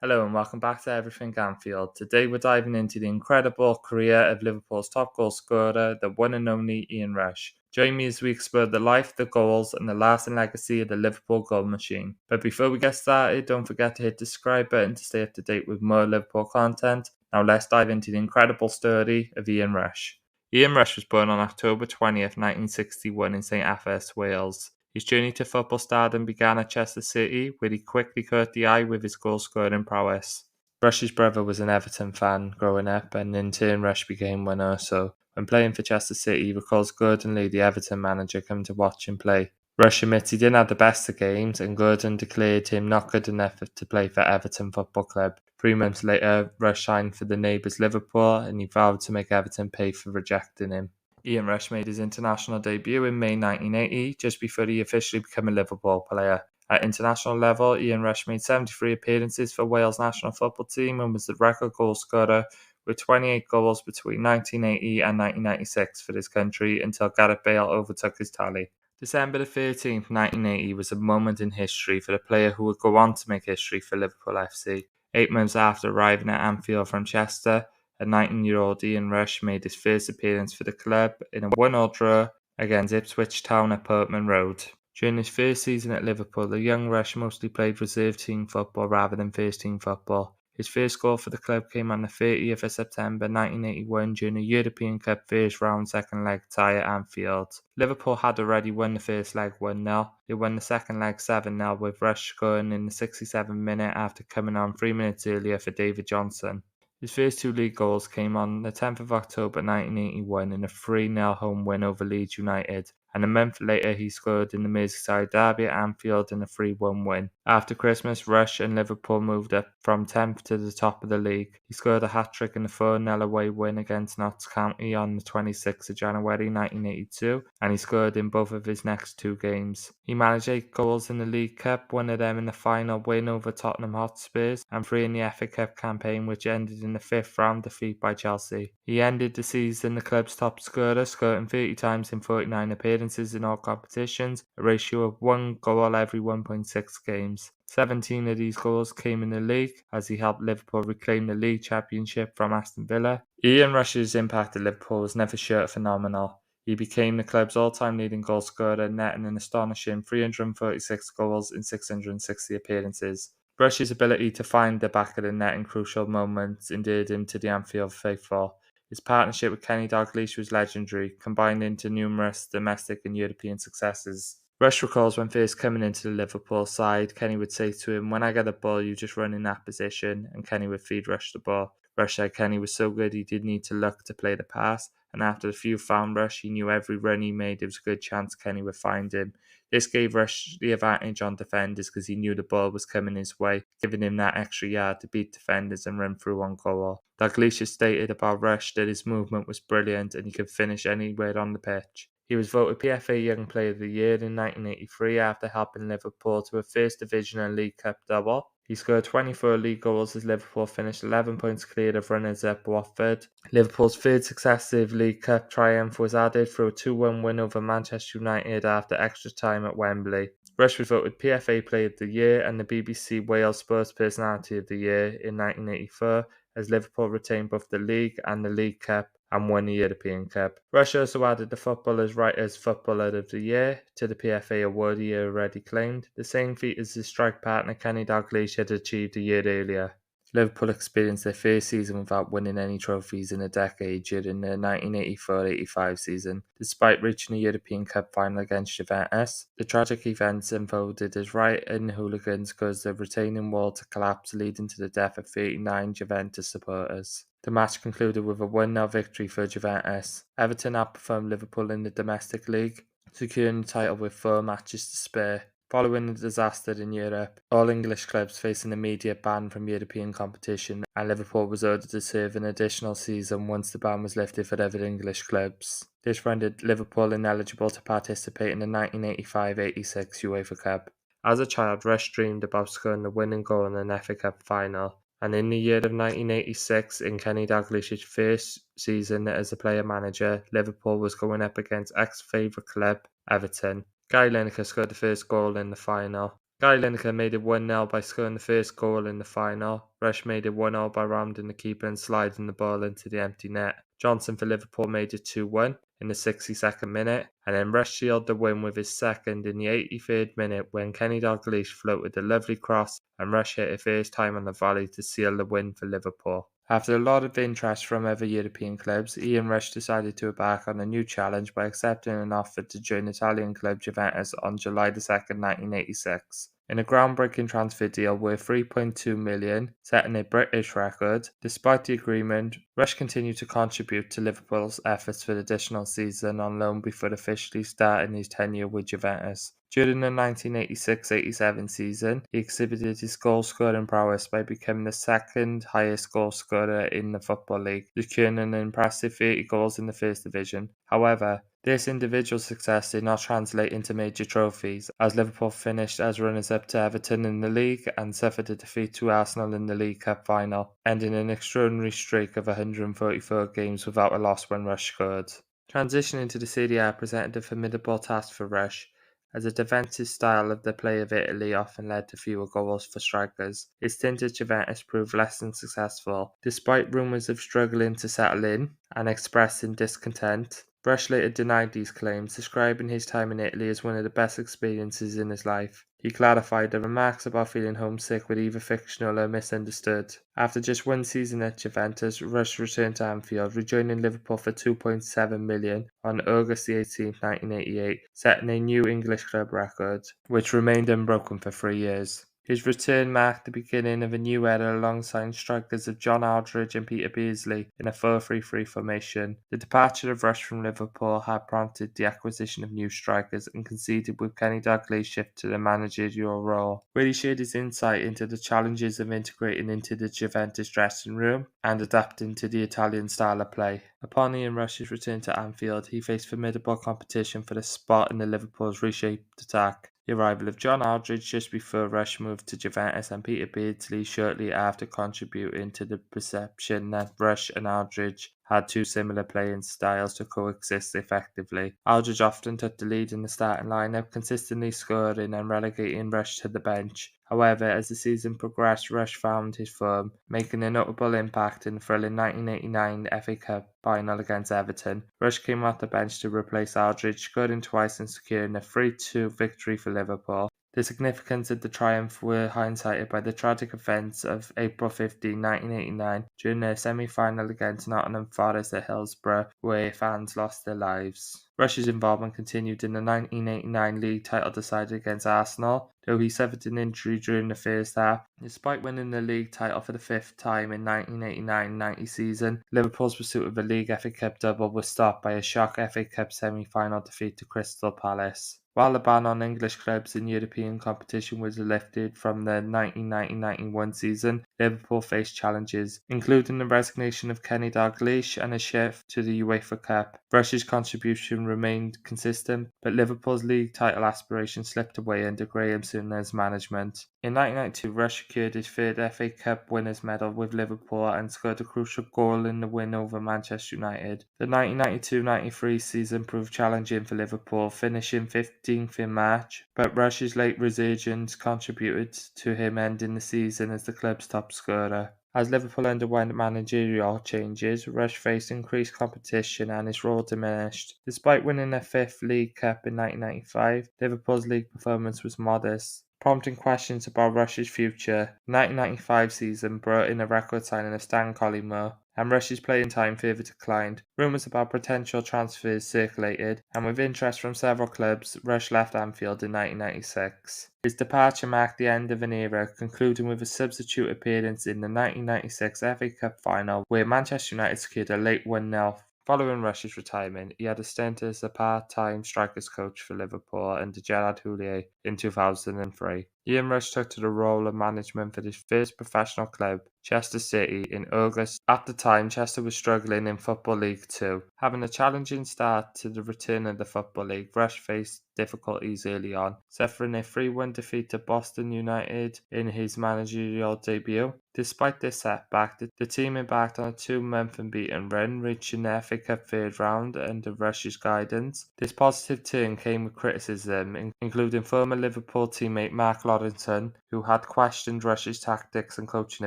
Hello and welcome back to Everything Anfield. Today we're diving into the incredible career of Liverpool's top goal scorer, the one and only Ian Rush. Join me as we explore the life, the goals and the lasting legacy of the Liverpool goal machine. But before we get started, don't forget to hit the subscribe button to stay up to date with more Liverpool content. Now let's dive into the incredible story of Ian Rush. Ian Rush was born on October 20th, 1961 in St Athers, Wales. His journey to football stardom began at Chester City, where he quickly caught the eye with his goal-scoring prowess. Rush's brother was an Everton fan growing up, and in turn Rush became one also. When playing for Chester City, he recalls Gordon Lee, the Everton manager, come to watch him play. Rush admits he didn't have the best of games, and Gordon declared him not good enough to play for Everton Football Club. 3 months later, Rush signed for the neighbours Liverpool, and he vowed to make Everton pay for rejecting him. Ian Rush made his international debut in May 1980, just before he officially became a Liverpool player. At international level, Ian Rush made 73 appearances for Wales national football team and was the record goal scorer with 28 goals between 1980 and 1996 for this country until Gareth Bale overtook his tally. December 13th, 1980 was a moment in history for the player who would go on to make history for Liverpool FC. 8 months after arriving at Anfield from Chester, a 19-year-old Ian Rush made his first appearance for the club in a 1-1 draw against Ipswich Town at Portman Road. During his first season at Liverpool, the young Rush mostly played reserve team football rather than first team football. His first goal for the club came on the 30th of September 1981 during a European Cup first round second leg tie at Anfield. Liverpool had already won the first leg 1-0. They won the second leg 7-0 with Rush scoring in the 67th minute after coming on 3 minutes earlier for David Johnson. His first two league goals came on the 10th of October 1981 in a 3-0 home win over Leeds United, and a month later he scored in the Merseyside derby at Anfield in a 3-1 win. After Christmas, Rush and Liverpool moved up from 10th to the top of the league. He scored a hat-trick in the 4-0 away win against Notts County on the 26th of January 1982, and he scored in both of his next two games. He managed 8 goals in the League Cup, one of them in the final win over Tottenham Hotspurs, and 3 in the FA Cup campaign, which ended in the 5th round defeat by Chelsea. He ended the season the club's top scorer, scoring 30 times in 49 appearances in all competitions, a ratio of 1 goal every 1.6 games. 17 of these goals came in the league, as he helped Liverpool reclaim the league championship from Aston Villa. Ian Rush's impact at Liverpool was never short of phenomenal. He became the club's all-time leading goal scorer, netting an astonishing 346 goals in 660 appearances. Rush's ability to find the back of the net in crucial moments endeared him to the Anfield faithful. His partnership with Kenny Dalglish was legendary, combined into numerous domestic and European successes. Rush recalls when first coming into the Liverpool side, Kenny would say to him, "When I get a ball, you just run in that position," and Kenny would feed Rush the ball. Rush said Kenny was so good he didn't need to look to play the pass, and after the few found Rush, he knew every run he made there was a good chance Kenny would find him. This gave Rush the advantage on defenders because he knew the ball was coming his way, giving him that extra yard to beat defenders and run through on goal. Dalglish stated about Rush that his movement was brilliant and he could finish anywhere on the pitch. He was voted PFA Young Player of the Year in 1983 after helping Liverpool to a First Division and League Cup double. He scored 24 league goals as Liverpool finished 11 points clear of runners-up Watford. Liverpool's third successive League Cup triumph was added through a 2-1 win over Manchester United after extra time at Wembley. Rush was voted PFA Player of the Year and the BBC Wales Sports Personality of the Year in 1984 as Liverpool retained both the League and the League Cup and won the European Cup. Rush also added the Footballers' Writers Footballer of the Year to the PFA award he already claimed, the same feat as his strike partner Kenny Dalglish had achieved a year earlier. Liverpool experienced their first season without winning any trophies in a decade during the 1984-85 season, despite reaching a European Cup final against Juventus. The tragic events unfolded as right-wing hooligans caused the retaining wall to collapse, leading to the death of 39 Juventus supporters. The match concluded with a 1-0 victory for Juventus. Everton outperformed Liverpool in the domestic league, securing the title with 4 matches to spare. Following the disaster in Europe, all English clubs faced an immediate ban from European competition, and Liverpool was ordered to serve an additional season once the ban was lifted for other English clubs. This rendered Liverpool ineligible to participate in the 1985-86 UEFA Cup. As a child, Rush dreamed about scoring the winning goal in an FA Cup final, and in the year of 1986, in Kenny Dalglish's first season as a player-manager, Liverpool was going up against ex-favourite club Everton. Guy Lineker scored the first goal in the final. Guy Lineker made it 1-0 by scoring the first goal in the final. Rush made it 1-0 by rounding the keeper and sliding the ball into the empty net. Johnson for Liverpool made it 2-1 in the 62nd minute, and then Rush sealed the win with his second in the 83rd minute when Kenny Dalglish floated a lovely cross and Rush hit it first time on the volley to seal the win for Liverpool. After a lot of interest from other European clubs, Ian Rush decided to embark on a new challenge by accepting an offer to join Italian club Juventus on July 2nd, 1986. In a groundbreaking transfer deal worth £3.2 million, setting a British record, despite the agreement, Rush continued to contribute to Liverpool's efforts for the additional season on loan before officially starting his tenure with Juventus. During the 1986-87 season, he exhibited his goal-scoring prowess by becoming the second highest goal scorer in the Football League, securing an impressive 30 goals in the First Division. However, this individual success did not translate into major trophies, as Liverpool finished as runners-up to Everton in the league and suffered a defeat to Arsenal in the League Cup final, ending an extraordinary streak of 144 games without a loss when Rush scored. Transitioning to the Serie A presented a formidable task for Rush, as the defensive style of the play of Italy often led to fewer goals for strikers. His stint at Juventus proved less than successful, despite rumours of struggling to settle in and expressing discontent. Rush later denied these claims, describing his time in Italy as one of the best experiences in his life. He clarified the remarks about feeling homesick were either fictional or misunderstood. After just one season at Juventus, Rush returned to Anfield, rejoining Liverpool for £2.7 million on August 18, 1988, setting a new English club record, which remained unbroken for 3 years. His return marked the beginning of a new era alongside strikers of John Aldridge and Peter Beardsley in a 4-3-3 formation. The departure of Rush from Liverpool had prompted the acquisition of new strikers and coincided with Kenny Dalglish's shift to the managerial role, where he shared his insight into the challenges of integrating into the Juventus dressing room and adapting to the Italian style of play. Upon Ian Rush's return to Anfield, he faced formidable competition for the spot in the Liverpool's reshaped attack. The arrival of John Aldridge just before Rush moved to Juventus and Peter Beardsley shortly after contributing to the perception that Rush and Aldridge had two similar playing styles to coexist effectively. Aldridge often took the lead in the starting lineup, consistently scoring and relegating Rush to the bench. However, as the season progressed, Rush found his form, making a notable impact in the thrilling 1989 FA Cup final against Everton. Rush came off the bench to replace Aldridge, scoring twice and securing a 3-2 victory for Liverpool. The significance of the triumph were highlighted by the tragic events of April 15, 1989, during their semi-final against Nottingham Forest at Hillsborough, where fans lost their lives. Rush's involvement continued in the 1989 league title decided against Arsenal, though he suffered an injury during the first half. Despite winning the league title for the fifth time in 1989-90 season, Liverpool's pursuit of a League FA Cup double was stopped by a shock FA Cup semi-final defeat to Crystal Palace. While the ban on English clubs in European competition was lifted from the 1990-91 season, Liverpool faced challenges, including the resignation of Kenny Dalglish and a shift to the UEFA Cup. Rush's contribution remained consistent, but Liverpool's league title aspirations slipped away under Graham Souness's management. In 1992, Rush secured his third FA Cup winners' medal with Liverpool and scored a crucial goal in the win over Manchester United. The 1992-93 season proved challenging for Liverpool, finishing 15th in March, but Rush's late resurgence contributed to him ending the season as the club's top scorer. As Liverpool underwent managerial changes, Rush faced increased competition and his role diminished. Despite winning their fifth League Cup in 1995, Liverpool's league performance was modest, prompting questions about Rush's future. The 1995 season brought in a record signing of Stan Collymore, and Rush's playing time further declined. Rumours about potential transfers circulated, and with interest from several clubs, Rush left Anfield in 1996. His departure marked the end of an era, concluding with a substitute appearance in the 1996 FA Cup final, where Manchester United secured a late 1-0. Following Rush's retirement, he had a stint as a part-time strikers coach for Liverpool under Gerard Houllier in 2003. Ian Rush took to the role of management for his first professional club, Chester City, in August. At the time, Chester was struggling in Football League 2. Having a challenging start to the return of the Football League, Rush faced difficulties early on, suffering a 3-1 defeat to Boston United in his managerial debut. Despite this setback, the team embarked on a 2-month unbeaten run, reaching the FA Cup third round under Rush's guidance. This positive turn came with criticism, including former Liverpool teammate Mark Warrington, who had questioned Rush's tactics and coaching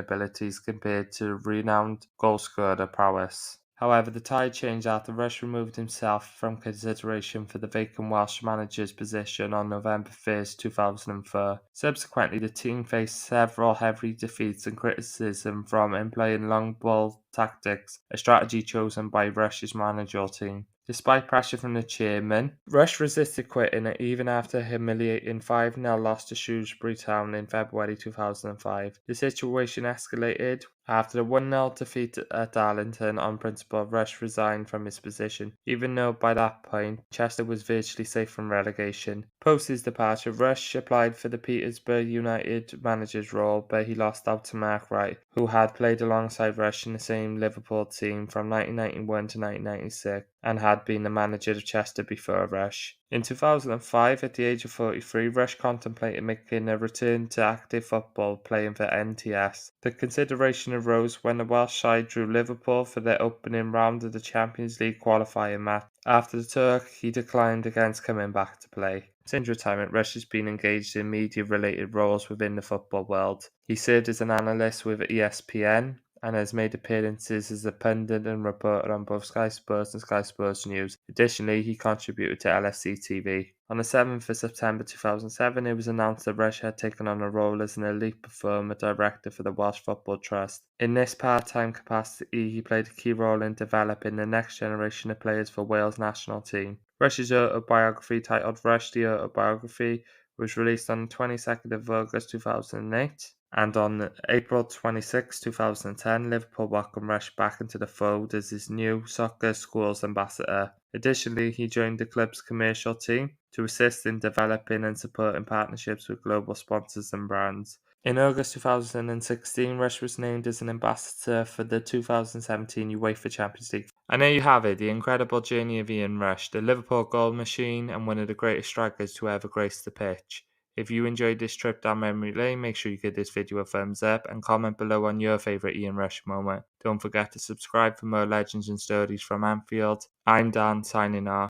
abilities compared to renowned goal-scorer prowess. However, the tide changed after Rush removed himself from consideration for the vacant Welsh manager's position on November 1st, 2004. Subsequently, the team faced several heavy defeats and criticism from employing long ball tactics, a strategy chosen by Rush's managerial team. Despite pressure from the chairman, Rush resisted quitting even after a humiliating 5-0 loss to Shrewsbury Town in February 2005. The situation escalated after the 1-0 defeat at Darlington. On principle, Rush resigned from his position, even though by that point Chester was virtually safe from relegation. Post his departure, Rush applied for the Peterborough United manager's role, but he lost out to Mark Wright, who had played alongside Rush in the same Liverpool team from 1991 to 1996 and had been the manager of Chester before Rush. In 2005, at the age of 43, Rush contemplated making a return to active football, playing for NTS. The consideration arose when the Welsh side drew Liverpool for their opening round of the Champions League qualifying match. After the Turk, he declined against coming back to play. Since retirement, Rush has been engaged in media-related roles within the football world. He served as an analyst with ESPN and has made appearances as a pundit and reporter on both Sky Sports and Sky Sports News. Additionally, he contributed to LFC TV. On the 7th of September 2007, it was announced that Rush had taken on a role as an elite performer director for the Welsh Football Trust. In this part-time capacity, he played a key role in developing the next generation of players for Wales national team. Rush's autobiography, titled Rush the Autobiography, was released on the 22nd of August 2008. And on April 26, 2010, Liverpool welcomed Rush back into the fold as his new soccer schools ambassador. Additionally, he joined the club's commercial team to assist in developing and supporting partnerships with global sponsors and brands. In August 2016, Rush was named as an ambassador for the 2017 UEFA Champions League. And there you have it, the incredible journey of Ian Rush, the Liverpool goal machine and one of the greatest strikers to ever grace the pitch. If you enjoyed this trip down memory lane, make sure you give this video a thumbs up and comment below on your favourite Ian Rush moment. Don't forget to subscribe for more legends and stories from Anfield. I'm Dan, signing off.